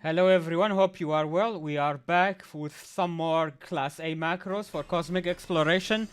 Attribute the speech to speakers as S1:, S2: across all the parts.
S1: Hello everyone, hope you are well. We are back with some more Class A macros for Cosmic Exploration.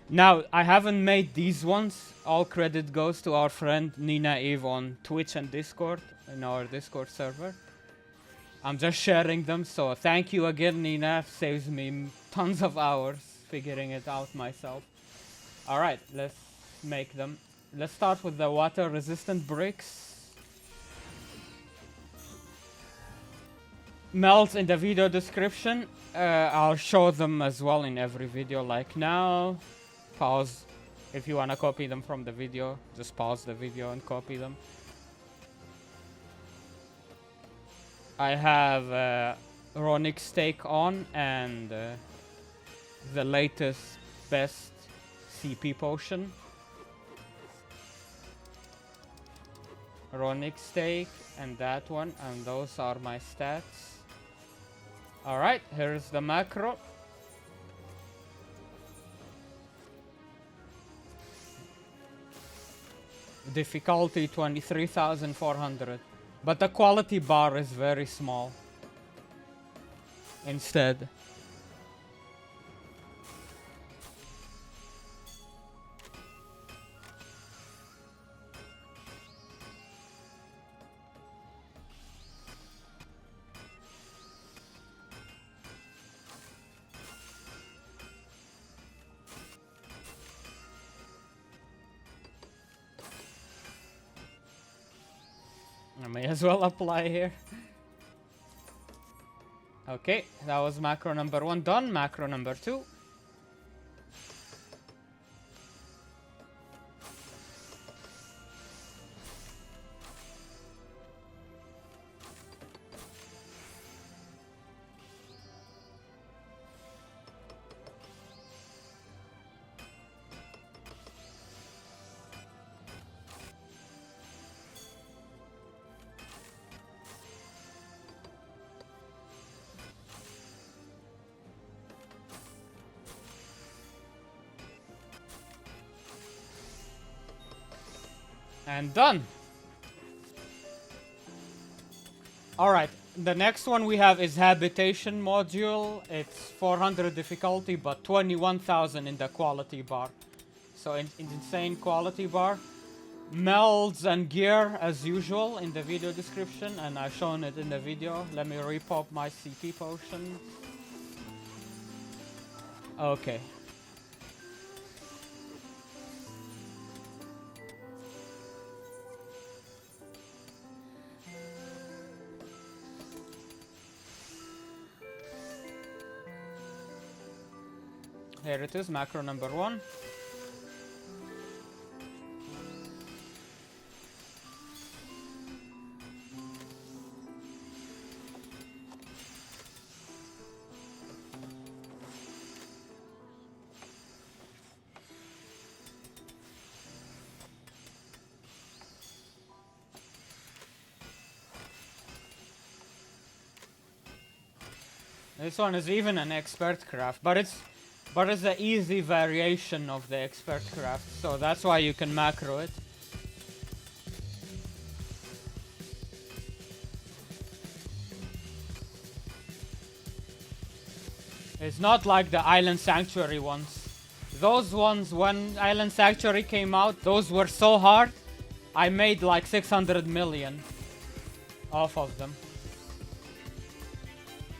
S1: Now, I haven't made these ones. All credit goes to our friend Nina Eve on Twitch and Discord, in our Discord server. I'm just sharing them, so thank you again, Nina. Saves me tons of hours figuring it out myself. Alright, let's make them. Let's start with the water resistant bricks. Melts in the video description. I'll show them as well in every video like now. Pause. If you want to copy them from the video, just pause the video and copy them. I have Ronic Steak on and the latest best CP potion. Ronic Steak and that one, and those are my stats. Alright, here's the macro. Difficulty 23,400. But the quality bar is very small. Instead. I may as well apply here. Okay, that was macro number 1 done. Macro number 2. And done. Alright, the next one we have is Habitation Module. It's 400 difficulty, but 21,000 in the quality bar. So insane quality bar. Melds and gear as usual in the video description, and I've shown it in the video. Let me repop my CP potion. Okay. Here it is, macro number 1. This one is even an expert craft, but it's an easy variation of the expert craft, so that's why you can macro it. It's not like the Island Sanctuary ones. Those ones, when Island Sanctuary came out, those were so hard, I made like 600 million off of them.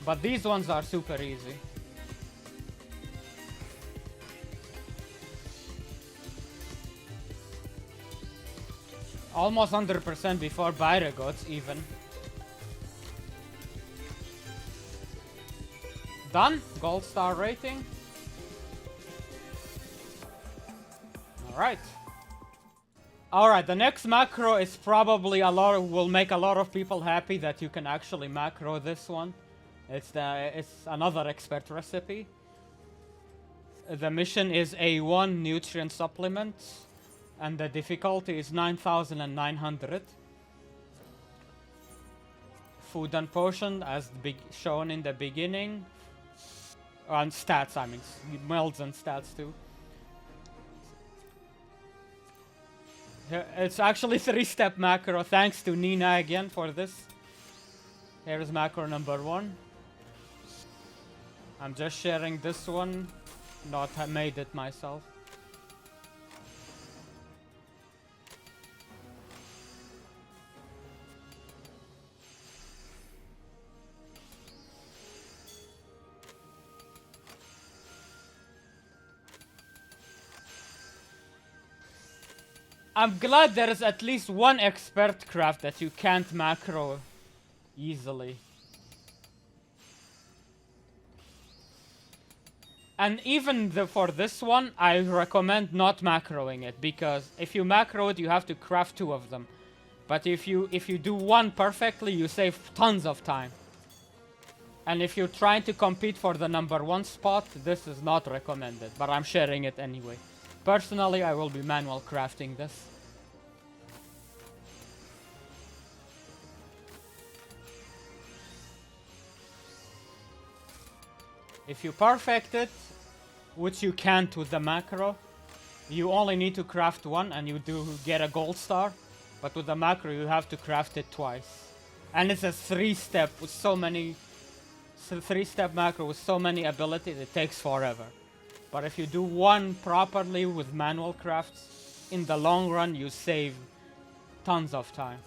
S1: But these ones are super easy. Almost 100% before Byregots even. Done. Gold star rating. Alright. Alright, the next macro is probably will make a lot of people happy that you can actually macro this one. It's another expert recipe. The mission is A1 nutrient supplements. And the difficulty is 9,900. Food and potion as shown in the beginning. And stats, I mean, melds and stats too. It's actually 3-step macro, thanks to Nina again for this. Here's macro number 1. I'm just sharing this one, not made it myself. I'm glad there is at least one expert craft that you can't macro easily. And even for this one, I recommend not macroing it, because if you macro it, you have to craft 2 of them. But if you do one perfectly, you save tons of time. And if you're trying to compete for the number 1 spot, this is not recommended, but I'm sharing it anyway. Personally, I will be manual crafting this. If you perfect it, which you can't with the macro, you only need to craft 1 and you do get a gold star. But with the macro, you have to craft it twice. And it's a 3-step with so many... 3-step macro with so many abilities, it takes forever. But if you do 1 properly with manual crafts, in the long run, you save tons of time.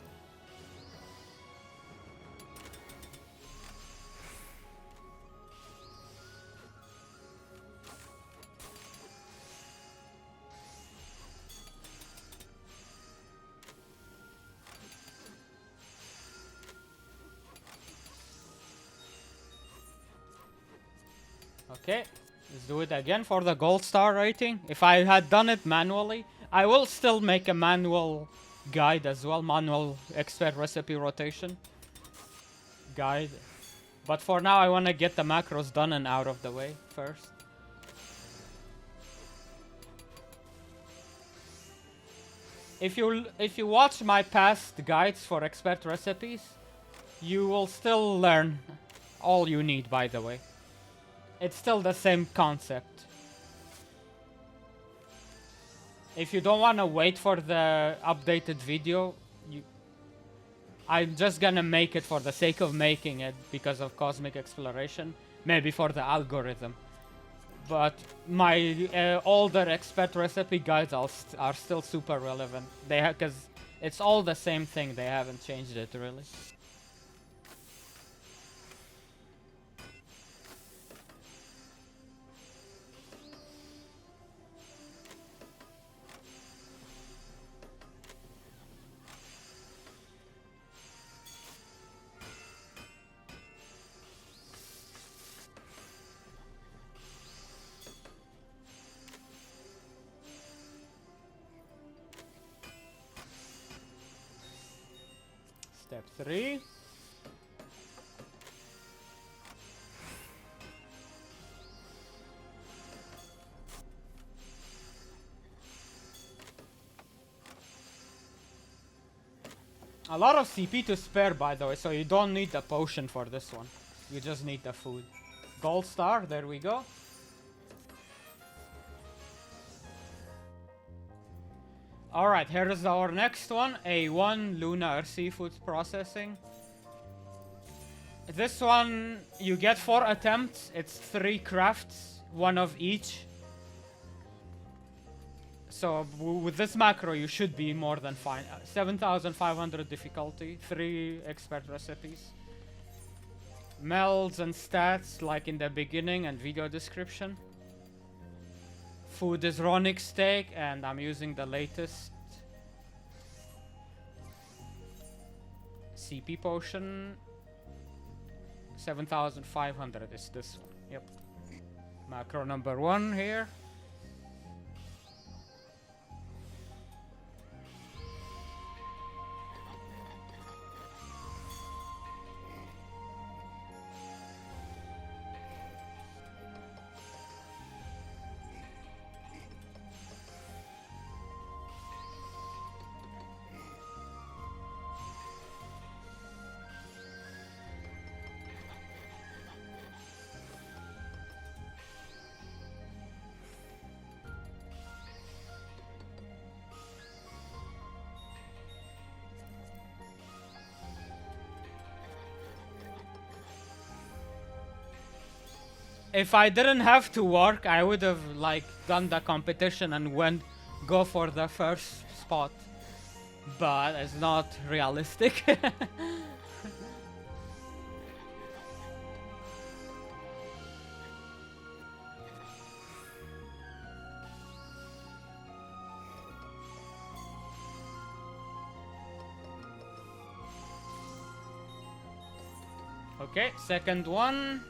S1: Okay, let's do it again for the gold star rating. If I had done it manually, I will still make a manual guide as well, manual expert recipe rotation guide. But for now, I want to get the macros done and out of the way first. If you watch my past guides for expert recipes, you will still learn all you need, by the way. It's still the same concept. If you don't want to wait for the updated video, I'm just gonna make it for the sake of making it because of cosmic exploration, maybe for the algorithm. But my older expert recipe guides are still super relevant. Because it's all the same thing. They haven't changed it really. Step 3. A lot of CP to spare, by the way, so you don't need the potion for this one. You just need the food. Gold star, there we go. Alright, here is our next one. A1 Lunar Seafood Processing. This one, you get 4 attempts. It's 3 crafts, 1 of each. So with this macro, you should be more than fine. 7,500 difficulty, 3 expert recipes. Melds and stats like in the beginning and video description. Food is Ronic steak, and I'm using the latest CP potion. 7,500 is this one. Yep. Macro number 1 here. If I didn't have to work, I would have like done the competition and go for the first spot. But it's not realistic. Okay, second one.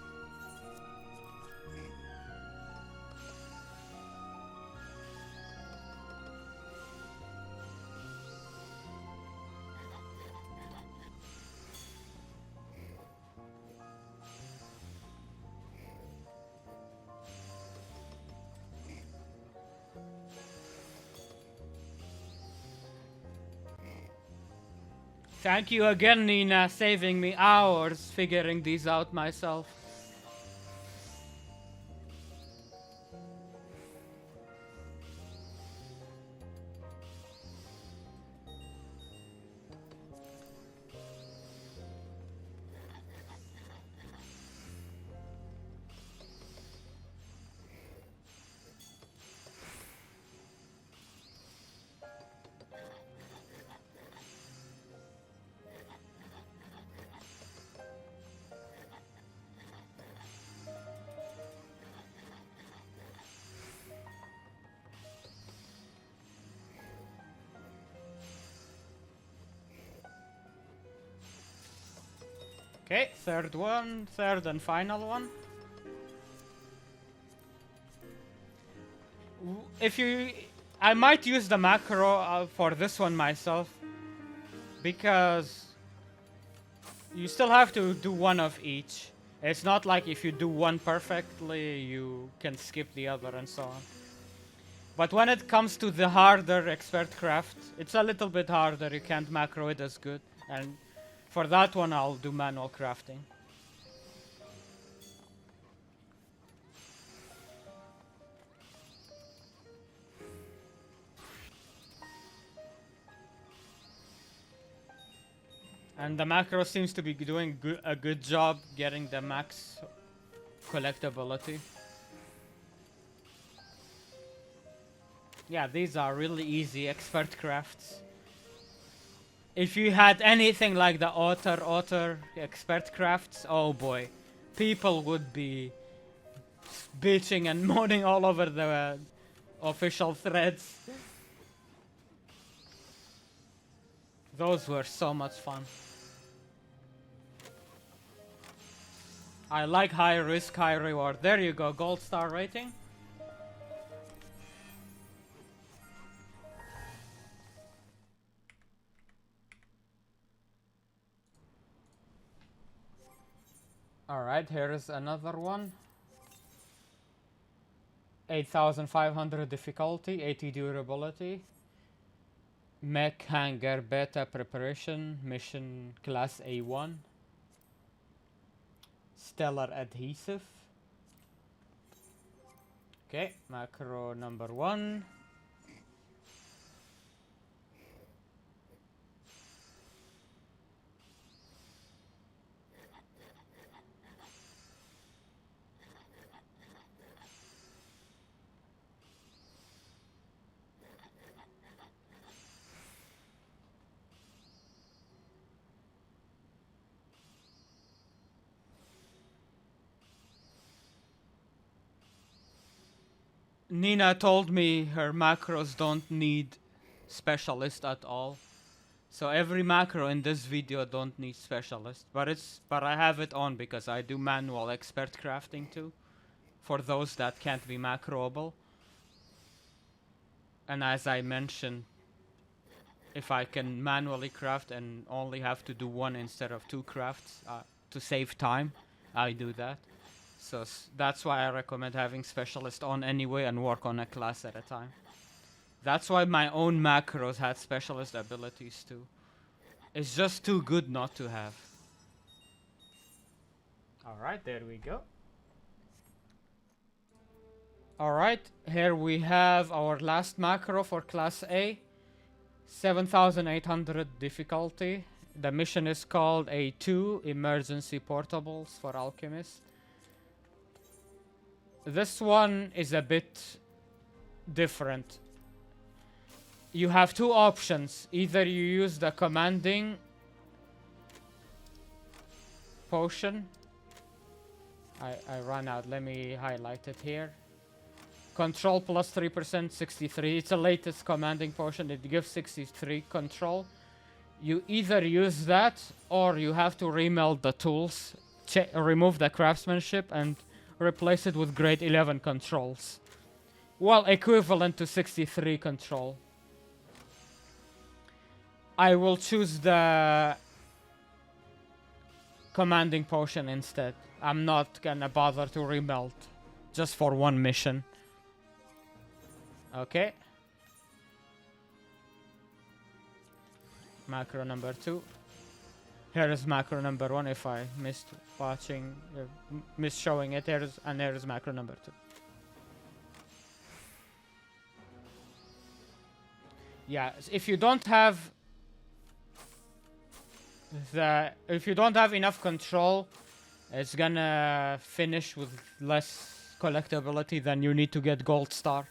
S1: Thank you again, Nina, saving me hours figuring these out myself. Okay, third and final one. I might use the macro for this one myself, because you still have to do one of each. It's not like if you do one perfectly, you can skip the other and so on. But when it comes to the harder expert craft, it's a little bit harder. You can't macro it as good, and for that one, I'll do manual crafting. And the macro seems to be doing a good job getting the max collectability. Yeah, these are really easy expert crafts. If you had anything like the otter expert crafts, oh boy, people would be bitching and moaning all over the official threads. Those were so much fun. I like high risk, high reward. There you go, gold star rating. Alright, here is another one. 8500 difficulty, 80 durability. Mech hangar beta preparation, mission class A1. Stellar adhesive. Okay, macro number 1. Nina told me her macros don't need specialist at all. So every macro in this video don't need specialist, but I have it on because I do manual expert crafting too, for those that can't be macroable. And as I mentioned, if I can manually craft and only have to do one instead of two crafts to save time, I do that. So that's why I recommend having specialist on anyway and work on a class at a time. That's why my own macros had specialist abilities too. It's just too good not to have. Alright, there we go. Alright, here we have our last macro for class A. 7800 difficulty. The mission is called A2, Emergency Portables for Alchemist. This one is a bit different. You have two options. Either you use the commanding potion. I ran out. Let me highlight it here. Control plus 3%, 63. It's the latest commanding potion. It gives 63 control. You either use that or you have to remeld the tools, remove the craftsmanship, and replace it with grade 11 controls. Well, equivalent to 63 control. I will choose the commanding potion instead. I'm not gonna bother to remelt just for one mission. Okay. Macro number 2. Here is macro number 1 if I missed watching, missed showing it. Here is macro number 2. Yeah, if you don't have enough control, it's gonna finish with less collectability. Then you need to get gold star,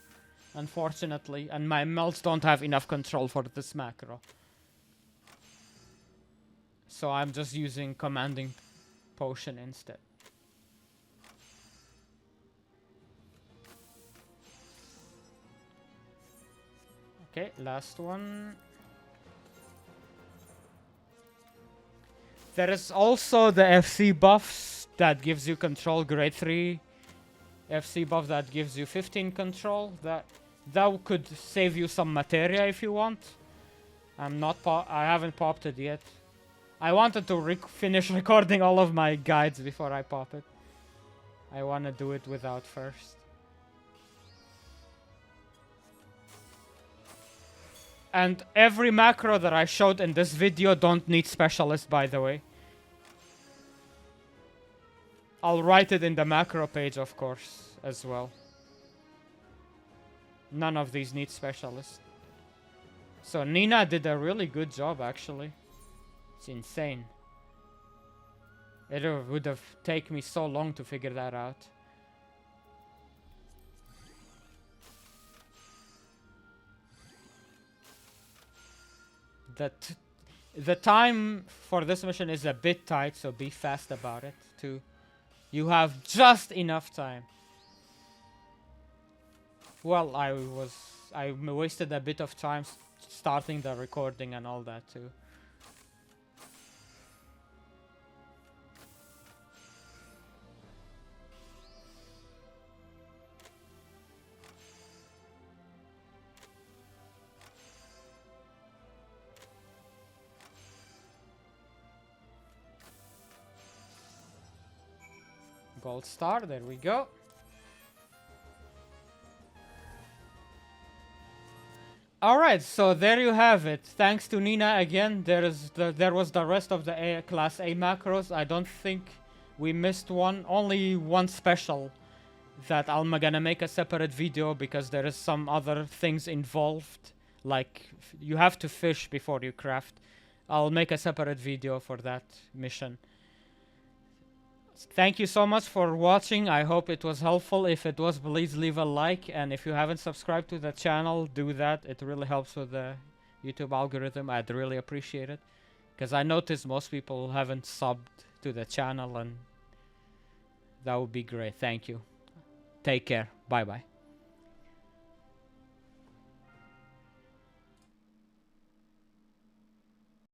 S1: unfortunately, and my melts don't have enough control for this macro. So I'm just using commanding potion instead. Okay, last one. There is also the FC buffs that gives you control, grade 3 FC buff that gives you 15 control. That could save you some materia if you want. I haven't popped it yet. I wanted to finish recording all of my guides before I pop it. I want to do it without first. And every macro that I showed in this video don't need specialist, by the way. I'll write it in the macro page, of course, as well. None of these need specialist. So Nina did a really good job, actually. It's insane. It would have taken me so long to figure that out. The time for this mission is a bit tight, so be fast about it too. You have just enough time. Well, I wasted a bit of time starting the recording and all that too. Gold star, there we go. Alright, so there you have it. Thanks to Nina again. There was the rest of the Class A macros. I don't think we missed one. Only one special that I'm gonna make a separate video because there is some other things involved. Like, you have to fish before you craft. I'll make a separate video for that mission. Thank you so much for watching. I hope it was helpful. If it was, please leave a like, and if you haven't subscribed to the channel, do that. It really helps with the YouTube algorithm. I'd really appreciate it, because I noticed most people haven't subbed to the channel, and that would be great. Thank you. Take care. Bye bye.